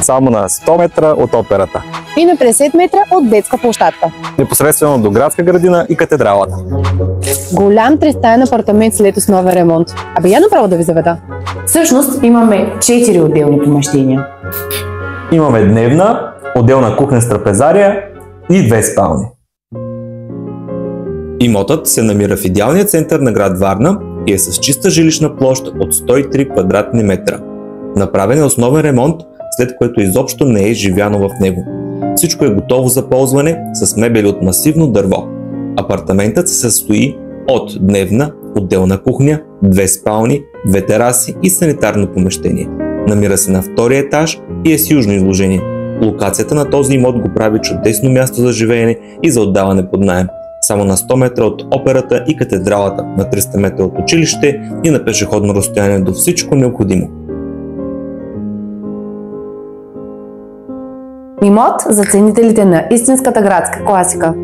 само на 100 метра от операта. И на 50 метра от детска площадка. Непосредствено до градска градина и катедралата. Голям тристаен апартамент след основен ремонт. Абе, я направо да ви заведа. Всъщност имаме 4 отделни помещения. Имаме дневна, отделна кухня с трапезария и 2 спални. Имотът се намира в идеалния център на град Варна и е с чиста жилищна площ от 103 квадратни метра. Направен е основен ремонт, след което изобщо не е живяно в него. Всичко е готово за ползване с мебели от масивно дърво. Апартаментът се състои от дневна, отделна кухня, 2 спални, 2 тераси и санитарно помещение. Намира се на втория етаж и е с южно изложение. Локацията на този имот го прави чудесно място за живеене и за отдаване под наем. Само на 100 метра от операта и катедралата, на 300 метра от училище и на пешеходно разстояние до всичко необходимо. Имот за ценителите на истинската градска класика.